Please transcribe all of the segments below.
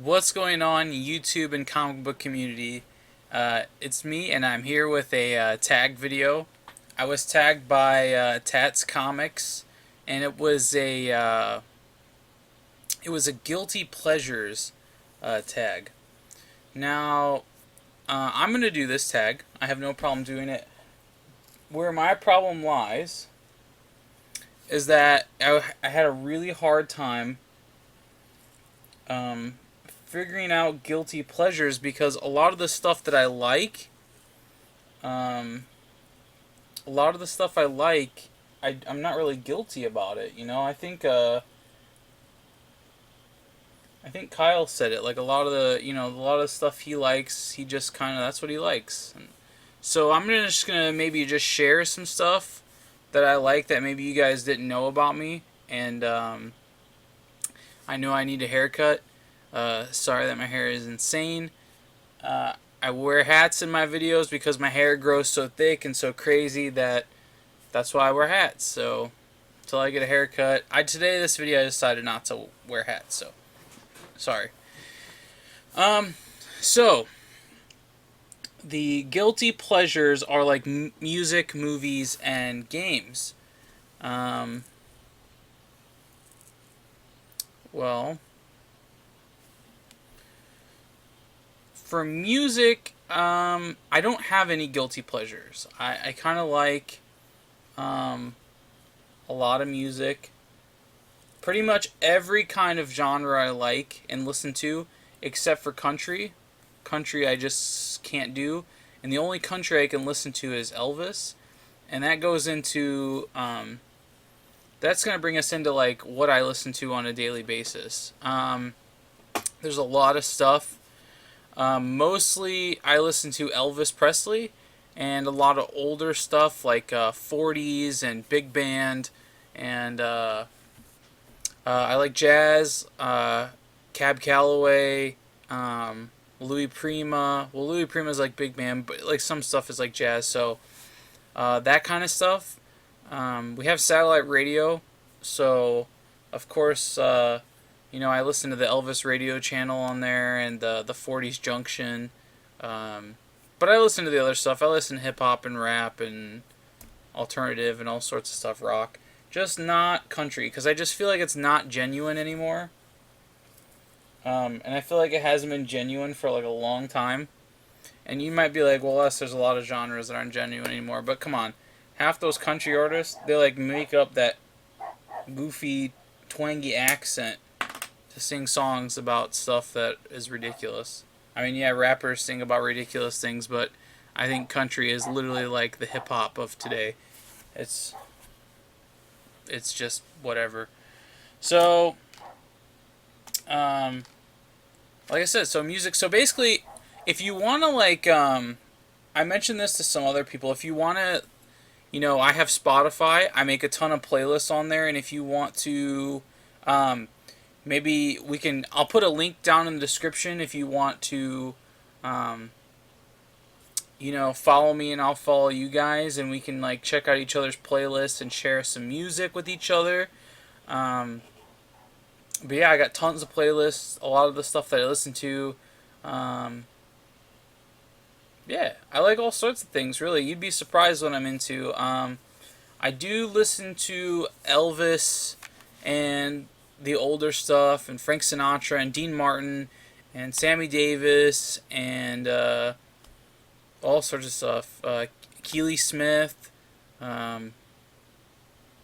What's going on, YouTube and comic book community? It's me, and I'm here with a tag video. I was tagged by Tats Comics, and it was a guilty pleasures tag. Now, I'm gonna do this tag. I have no problem doing it. Where my problem lies is that I had a really hard time um, figuring out guilty pleasures because a lot of the stuff that I like, um, a lot of the stuff I like, I'm not really guilty about it. I think Kyle said it. Like a lot of a lot of the stuff he likes, he just kind of that's what he likes. So just gonna maybe just share some stuff that I like that maybe you guys didn't know about me, and I know I need a haircut. Sorry that my hair is insane. Uh, I wear hats in my videos because my hair grows so thick and so crazy that's why I wear hats. So until I get a haircut, today this video I decided not to wear hats. So sorry. Um, so the guilty pleasures are like music, movies, and games. Um, well, for music, I don't have any guilty pleasures. I kind of like um, a lot of music. Pretty much every kind of genre I like and listen to, except for country. Country I just can't do. And the only country I can listen to is Elvis. And that goes into, that's going to bring us into like what I listen to on a daily basis. There's a lot of stuff. Mostly I listen to Elvis Presley and a lot of older stuff like 40s and big band and I like jazz, Cab Calloway, Louis Prima. Well, Louis Prima is like big band, but like some stuff is like jazz. So that kind of stuff. We have satellite radio, so of course, I listen to the Elvis radio channel on there and the 40s Junction. Um, but I listen to the other stuff. I listen to hip hop and rap and alternative and all sorts of stuff, rock. Just not country, because I just feel like it's not genuine anymore. And I feel like it hasn't been genuine for like a long time. And you might be like, well, there's a lot of genres that aren't genuine anymore. But come on, half those country artists, they like make up that goofy, twangy accent to sing songs about stuff that is ridiculous. I mean, yeah, rappers sing about ridiculous things, but I think country is literally like the hip hop of today. It's it's just whatever. So, um, like I said, so music. So basically, if you want to I mentioned this to some other people. If you want to, I have Spotify. I make a ton of playlists on there, and if you want to, um, maybe we can. I'll put a link down in the description if you want to, um, follow me and I'll follow you guys, and we can like check out each other's playlists and share some music with each other. Um, but yeah, I got tons of playlists. A lot of the stuff that I listen to. Um, yeah, I like all sorts of things. Really, you'd be surprised what I'm into. I do listen to Elvis and the older stuff, and Frank Sinatra and Dean Martin and Sammy Davis and all sorts of stuff. Keely Smith, um,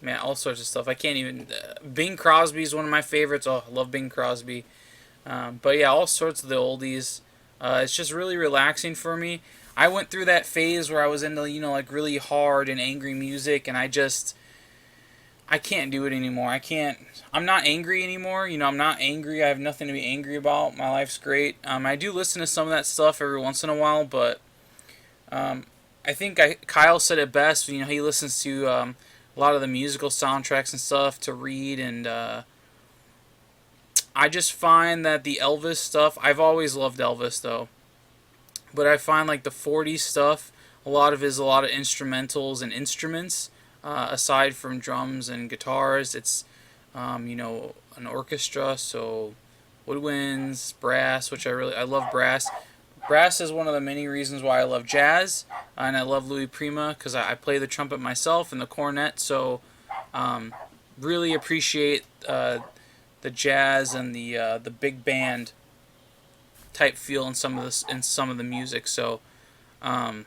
man, all sorts of stuff. I can't even. Bing Crosby is one of my favorites. Oh, I love Bing Crosby. But yeah, all sorts of the oldies. It's just really relaxing for me. I went through that phase where I was into like really hard and angry music, and I can't do it anymore. I can't. I'm not angry anymore. I'm not angry. I have nothing to be angry about. My life's great. I do listen to some of that stuff every once in a while, but um, I think Kyle said it best. He listens to a lot of the musical soundtracks and stuff to read, and I just find that the Elvis stuff. I've always loved Elvis though, but I find like the '40s stuff. A lot of instrumentals and instruments. Aside from drums and guitars, it's an orchestra. So woodwinds, brass, which I love brass. Brass is one of the many reasons why I love jazz, and I love Louis Prima because I play the trumpet myself and the cornet. So um, really appreciate the jazz and the big band type feel in some of the music. So um,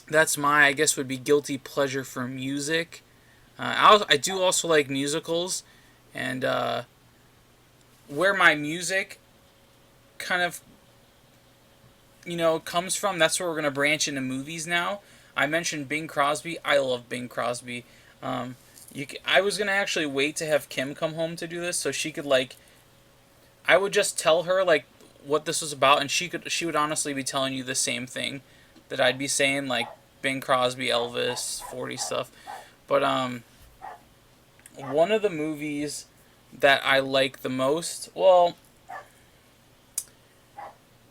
that's my, I guess, would be guilty pleasure for music. I do also like musicals, and where my music kind of comes from. That's where we're gonna branch into movies now. I mentioned Bing Crosby. I love Bing Crosby. Um, I was gonna actually wait to have Kim come home to do this, so she could like. I would just tell her like what this was about, and she would honestly be telling you the same thing that I'd be saying, like Bing Crosby, Elvis, 40 stuff. But one of the movies that I like the most, well,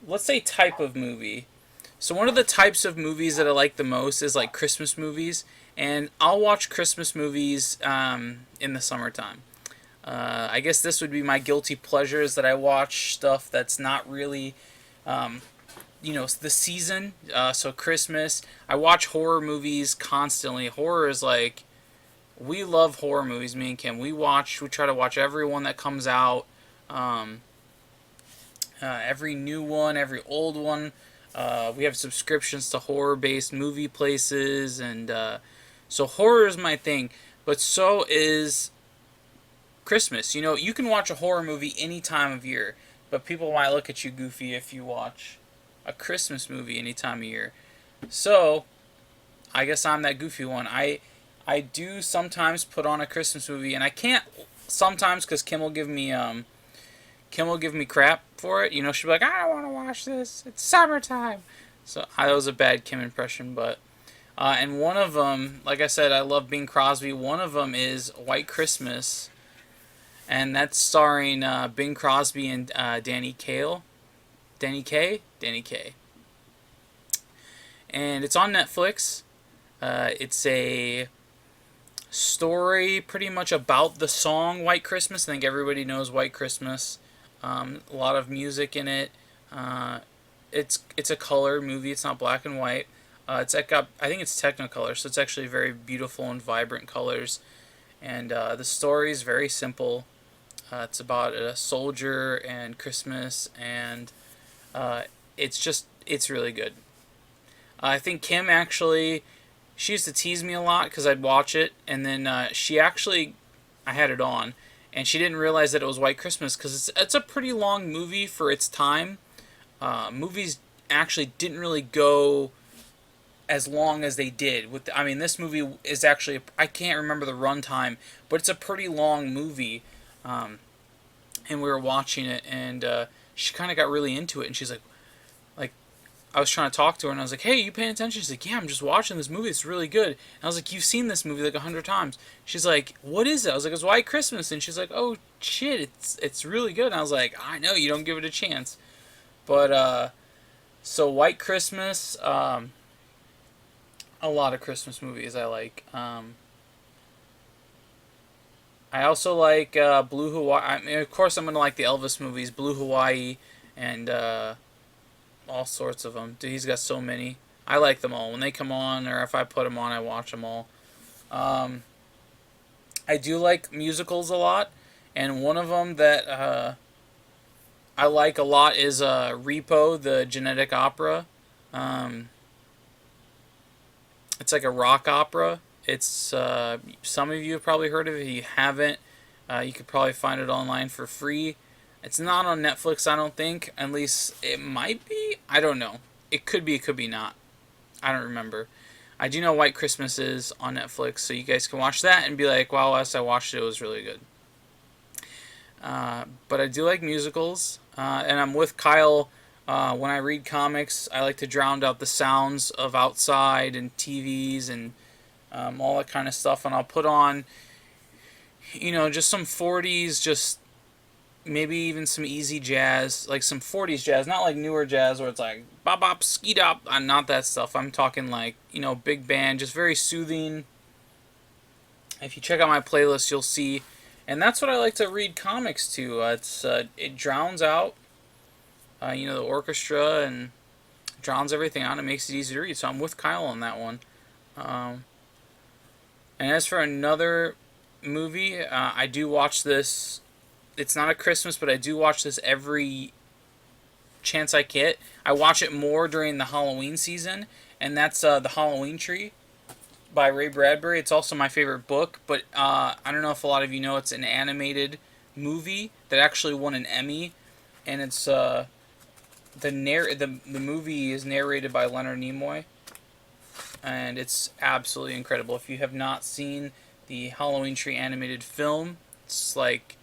let's say type of movie. So one of the types of movies that I like the most is like Christmas movies, and I'll watch Christmas movies in the summertime. I guess this would be my guilty pleasures that I watch stuff that's not really, um, the season. So Christmas, I watch horror movies constantly. Horror is like we love horror movies. Me and Kim, we try to watch every one that comes out. Um, every new one, every old one. We have subscriptions to horror-based movie places, and so horror is my thing. But so is Christmas. You can watch a horror movie any time of year, but people might look at you goofy if you watch a Christmas movie any time of year. So I guess I'm that goofy one. I do sometimes put on a Christmas movie, and I can't sometimes because Kim will give me crap for it. She'll be like, I don't want to watch this. It's summertime. So that was a bad Kim impression, but and one of them, like I said, I love Bing Crosby. One of them is White Christmas, and that's starring Bing Crosby and Danny Kaye. Danny Kaye. Danny Kaye. And it's on Netflix. It's a story pretty much about the song White Christmas. I think everybody knows White Christmas. A lot of music in it. It's a color movie. It's not black and white. I think it's Technicolor, so it's actually very beautiful and vibrant colors. And the story is very simple. It's about a soldier and Christmas, and it's really good. I think Kim actually, she used to tease me a lot because I'd watch it, and then I had it on, and she didn't realize that it was White Christmas because it's a pretty long movie for its time. Movies actually didn't really go as long as they did. This movie is actually, I can't remember the runtime, but it's a pretty long movie. And we were watching it, and she kind of got really into it, and she's like, I was trying to talk to her, and I was like, hey, you paying attention? She's like, yeah, I'm just watching this movie. It's really good. And I was like, you've seen this movie like 100 times. She's like, what is it? I was like, it's White Christmas. And she's like, oh, shit, it's really good. And I was like, I know, you don't give it a chance. But, so White Christmas, a lot of Christmas movies I like. I also like Blue Hawaii. Of course, I'm going to like the Elvis movies, Blue Hawaii, and all sorts of them. Dude, he's got so many. I like them all. When they come on, or if I put them on, I watch them all. I do like musicals a lot, and one of them that I like a lot is Repo, the Genetic Opera. It's like a rock opera. It's some of you have probably heard of it. If you haven't, you could probably find it online for free. It's not on Netflix, I don't think. At least it might be. I don't know. It could be, it could be not. I don't remember. I do know White Christmas is on Netflix, so you guys can watch that and be like, wow, last I watched it, it was really good. But I do like musicals, and I'm with Kyle. When I read comics, I like to drown out the sounds of outside and TVs and all that kind of stuff, and I'll put on, just some 40s, just maybe even some easy jazz, like some 40s jazz, not like newer jazz where it's like bop bop ski dop. Not that stuff. I'm talking like big band, just very soothing. If you check out my playlist, you'll see And that's what I like to read comics to. It drowns out, the orchestra, and drowns everything out. And makes it easy to read. So I'm with Kyle on that one. Um, and as for another movie, I do watch this. It's not a Christmas, but I do watch this every chance I get. I watch it more during the Halloween season, and that's The Halloween Tree by Ray Bradbury. It's also my favorite book, but I don't know if a lot of you know it's an animated movie that actually won an Emmy, and it's the movie is narrated by Leonard Nimoy, and it's absolutely incredible. If you have not seen the Halloween Tree animated film, it's like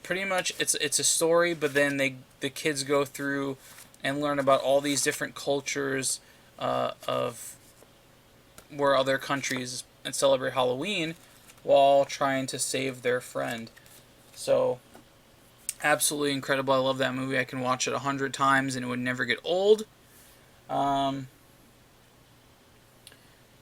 pretty much it's a story, but then the kids go through and learn about all these different cultures of where other countries and celebrate Halloween while trying to save their friend. So absolutely incredible. I love that movie. I can watch it 100 times and it would never get old.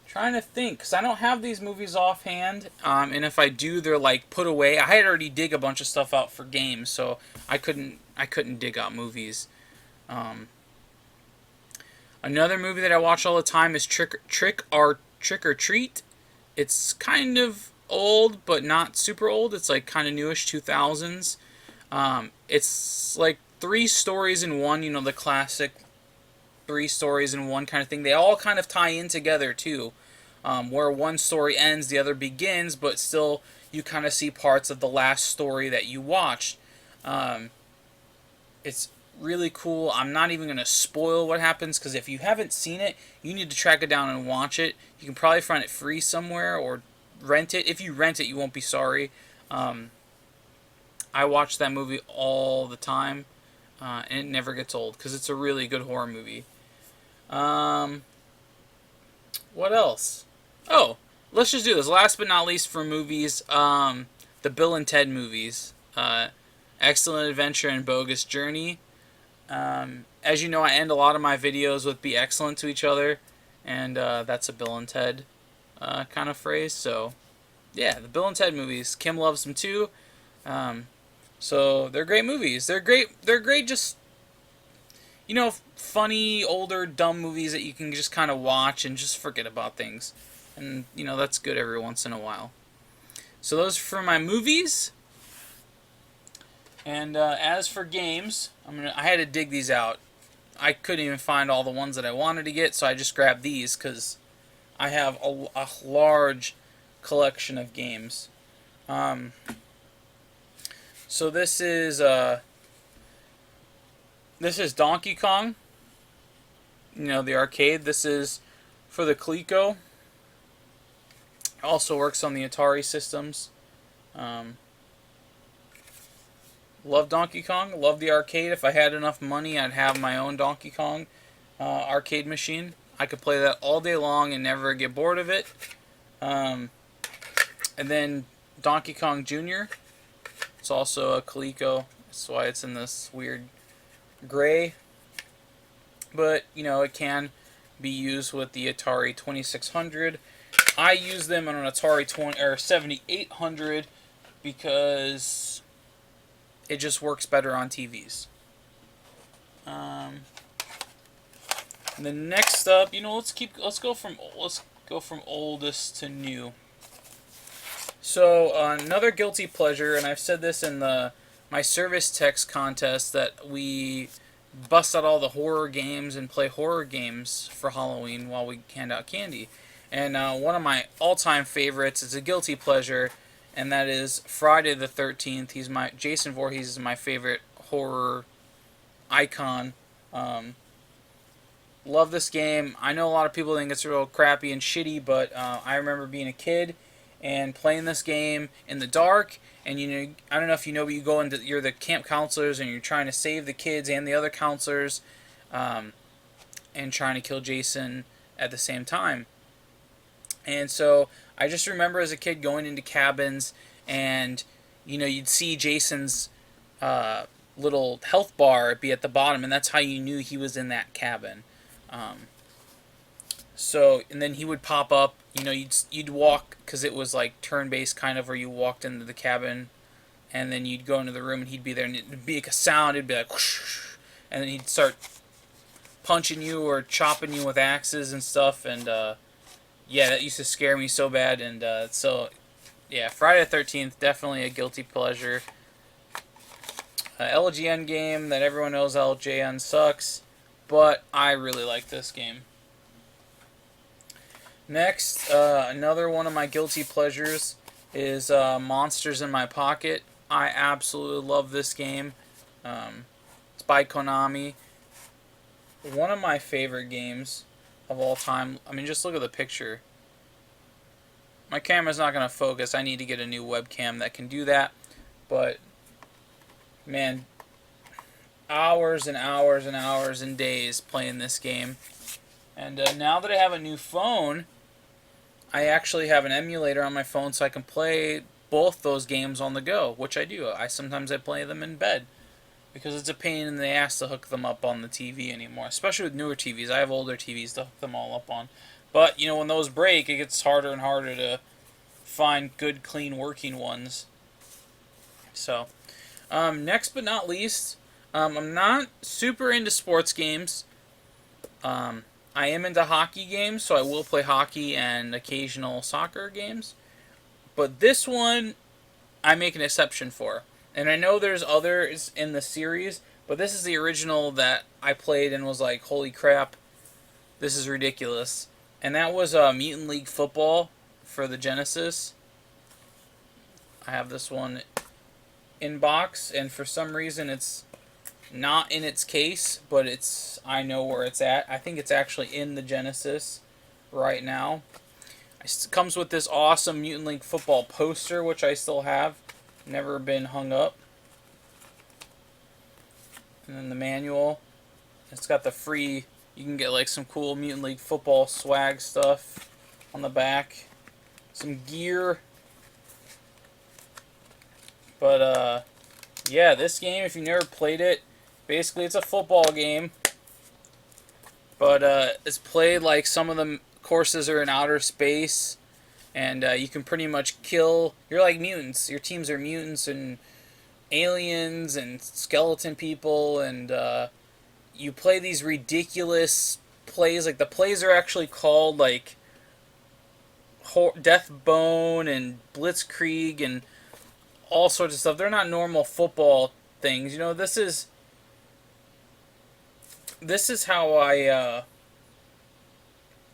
Trying to think, because I don't have these movies offhand, and if I do, they're like put away. I had already dig a bunch of stuff out for games, so I couldn't dig out movies. Another movie that I watch all the time is Trick or Treat. It's kind of old, but not super old. It's like kind of newish 2000s. It's like three stories in one. The classic three stories in one kind of thing. They all kind of tie in together too. Where one story ends, the other begins, but still you kind of see parts of the last story that you watched. It's really cool. I'm not even going to spoil what happens, because if you haven't seen it, you need to track it down and watch it. You can probably find it free somewhere or rent it. If you rent it, you won't be sorry. I watch that movie all the time, and it never gets old because it's a really good horror movie. What else? Oh, let's just do this. Last but not least for movies, the Bill and Ted movies. Excellent Adventure and Bogus Journey. As you know, I end a lot of my videos with "be excellent to each other," and that's a Bill and Ted kind of phrase. So, yeah, the Bill and Ted movies. Kim loves them too. So they're great movies. They're great. They're great. Just funny, older, dumb movies that you can just kind of watch and just forget about things. And, that's good every once in a while. So those are for my movies. And as for games, I had to dig these out. I couldn't even find all the ones that I wanted to get, so I just grabbed these because I have a large collection of games. So this is Donkey Kong. The arcade. This is for the Coleco. Also works on the Atari systems. Love Donkey Kong. Love the arcade. If I had enough money, I'd have my own Donkey Kong arcade machine. I could play that all day long and never get bored of it. And then Donkey Kong Jr. It's also a Coleco. That's why it's in this weird gray. But, it can be used with the Atari 2600. I use them on an Atari 7800 because it just works better on TVs. And then next up, let's go from oldest to new. So another guilty pleasure, and I've said this in my service text contest, that we bust out all the horror games and play horror games for Halloween while we hand out candy. And one of my all-time favorites is a guilty pleasure, and that is Friday the 13th. Jason Voorhees is my favorite horror icon. Love this game. I know a lot of people think it's real crappy and shitty, but I remember being a kid and playing this game in the dark. And I don't know if you know, but you're the camp counselors, and you're trying to save the kids and the other counselors, and trying to kill Jason at the same time. And so I just remember as a kid going into cabins, and you'd see Jason's little health bar be at the bottom, and that's how you knew he was in that cabin. And then he would pop up you know, you'd walk because it was like turn based kind of, where you walked into the cabin, and then you'd go into the room and he'd be there, and it'd be like a sound. It'd be like, whoosh, and then he'd start punching you or chopping you with axes and stuff. And yeah, that used to scare me so bad. And so yeah, Friday the 13th, definitely a guilty pleasure. LGN game that everyone knows LJN sucks, but I really like this game. Next, another one of my guilty pleasures is Monsters in My Pocket. I absolutely love this game. It's by Konami. One of my favorite games of all time. I mean, just look at the picture. My camera's not going to focus. I need to get a new webcam that can do that. But, man, hours and hours and hours and days playing this game. And now that I have a new phone, I actually have an emulator on my phone so I can play both those games on the go, which I do. Sometimes I play them in bed because it's a pain in the ass to hook them up on the TV anymore, especially with newer TVs. I have older TVs to hook them all up on. But, you know, when those break, it gets harder and harder to find good, clean, working ones. So, next but not least, I'm not super into sports games. I am into hockey games, so I will play hockey and occasional soccer games. But this one, I make an exception for. And I know there's others in the series, but this is the original that I played and was like, holy crap, this is ridiculous. And that was Mutant League Football for the Genesis. I have this one in box, and for some reason it's not in its case, but I know where it's at. I think it's actually in the Genesis right now. It comes with this awesome Mutant League Football poster, which I still have. Never been hung up. And then the manual. It's got the free, you can get like some cool Mutant League Football swag stuff on the back. Some gear. But yeah, this game, if you've never played it, basically it's a football game. But it's played like some of the courses are in outer space. And you can pretty much kill. You're like mutants. Your teams are mutants and aliens and skeleton people. And you play these ridiculous plays. Like, the plays are actually called, like, Deathbone and Blitzkrieg and all sorts of stuff. They're not normal football things. You know, this is how I...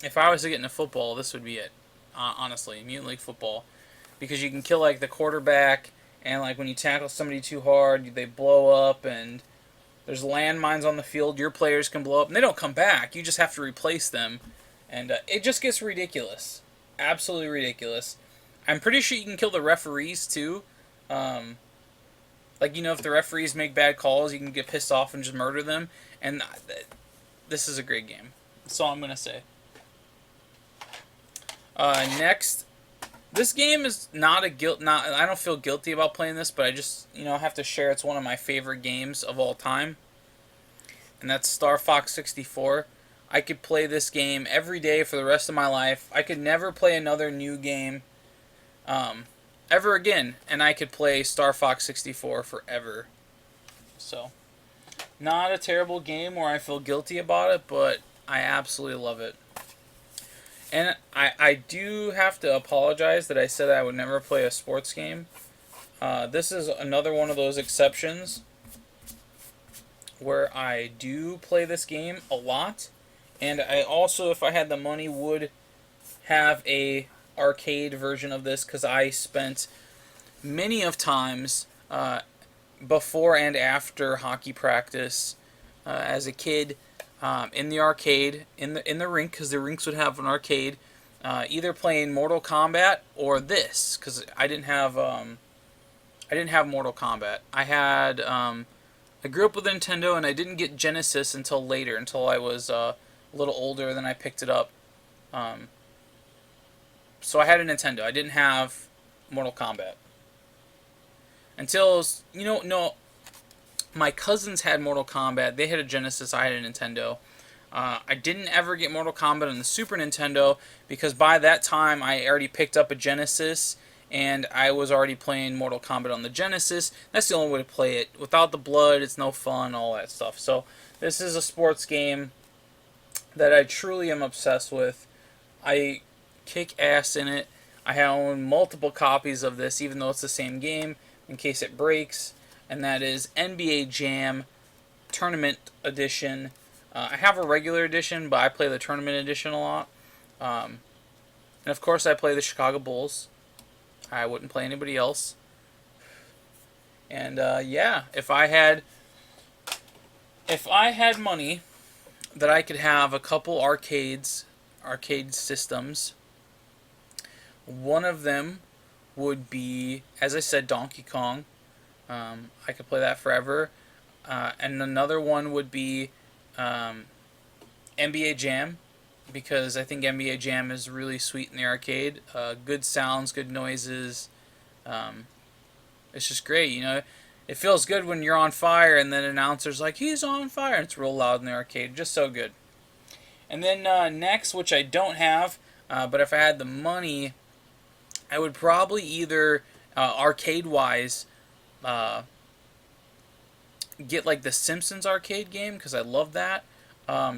if I was to get into football, this would be it. Honestly, Mutant League Football, because you can kill like the quarterback, and like when you tackle somebody too hard, they blow up, and there's landmines on the field. Your players can blow up, and they don't come back. You just have to replace them, and it just gets ridiculous, absolutely ridiculous. I'm pretty sure you can kill the referees too. Like, you know, if the referees make bad calls, you can get pissed off and just murder them. And this is a great game. That's all I'm gonna say. Next, this game is not a I don't feel guilty about playing this, but I just, you know, have to share it's one of my favorite games of all time. And that's Star Fox 64. I could play this game every day for the rest of my life. I could never play another new game ever again, and I could play Star Fox 64 forever. So, not a terrible game where I feel guilty about it, but I absolutely love it. And I do have to apologize that I said I would never play a sports game. This is another one of those exceptions where I do play this game a lot. And I also, if I had the money, would have a arcade version of this, because I spent many of times before and after hockey practice as a kid in the arcade, in the rink, because the rinks would have an arcade, either playing Mortal Kombat or this, because I didn't have Mortal Kombat. I grew up with Nintendo, and I didn't get Genesis until later, until I was a little older. Then I picked it up. So I had a Nintendo. I didn't have Mortal Kombat until, no, my cousins had Mortal Kombat. They had a Genesis. I had a Nintendo. I didn't ever get Mortal Kombat on the Super Nintendo because by that time I already picked up a Genesis and I was already playing Mortal Kombat on the Genesis. That's the only way to play it. Without the blood, it's no fun, all that stuff. So this is a sports game that I truly am obsessed with. I kick ass in it. I own multiple copies of this, even though it's the same game, in case it breaks. And that is NBA Jam Tournament Edition. I have a regular edition, but I play the Tournament Edition a lot. And of course, I play the Chicago Bulls. I wouldn't play anybody else. And yeah, if I had money that I could have a couple arcade systems, one of them would be, as I said, Donkey Kong. I could play that forever. And another one would be NBA Jam, because I think NBA Jam is really sweet in the arcade. Good sounds, good noises. It's just great, you know. It feels good when you're on fire and then an announcer's like, he's on fire. And it's real loud in the arcade. Just so good. And then next, which I don't have, but if I had the money, I would probably either, arcade-wise, get like the Simpsons arcade game, because I love that.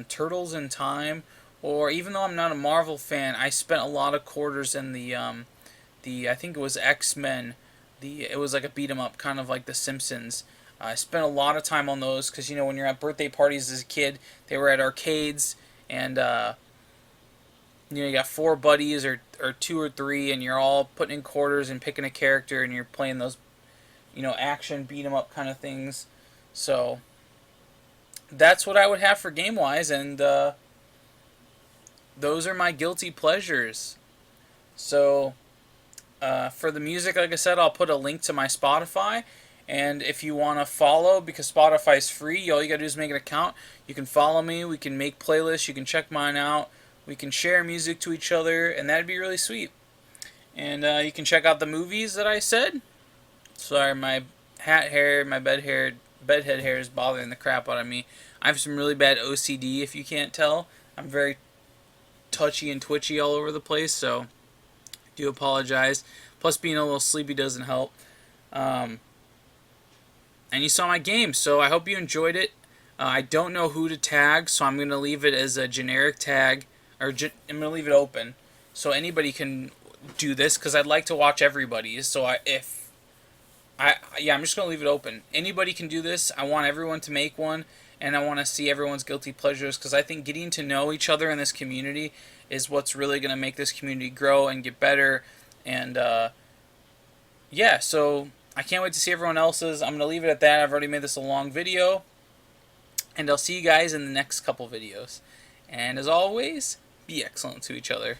Turtles in Time. Or even though I'm not a Marvel fan, I spent a lot of quarters in the I think it was X-Men. It was like a beat 'em up, kind of like the Simpsons. I spent a lot of time on those because, you know, when you're at birthday parties as a kid, they were at arcades, and you know, you got four buddies or two or three, and you're all putting in quarters and picking a character, and you're playing those, you know, action beat 'em up kind of things. So that's what I would have for game wise, and those are my guilty pleasures. So for the music, like I said, I'll put a link to my Spotify. And if you want to follow, because Spotify is free, all you got to do is make an account. You can follow me. We can make playlists. You can check mine out. We can share music to each other, and that'd be really sweet. And you can check out the movies that I said. Sorry, my bedhead hair is bothering the crap out of me. I have some really bad OCD, if you can't tell. I'm very touchy and twitchy all over the place, so do apologize. Plus, being a little sleepy doesn't help. And you saw my game, so I hope you enjoyed it. I don't know who to tag, so I'm going to leave it as a generic tag, or I'm going to leave it open, so anybody can do this, because I'd like to watch everybody's. So I'm just going to leave it open. Anybody can do this. I want everyone to make one, and I want to see everyone's guilty pleasures, because I think getting to know each other in this community is what's really going to make this community grow and get better. And yeah, so I can't wait to see everyone else's. I'm going to leave it at that. I've already made this a long video, and I'll see you guys in the next couple videos. And as always, be excellent to each other.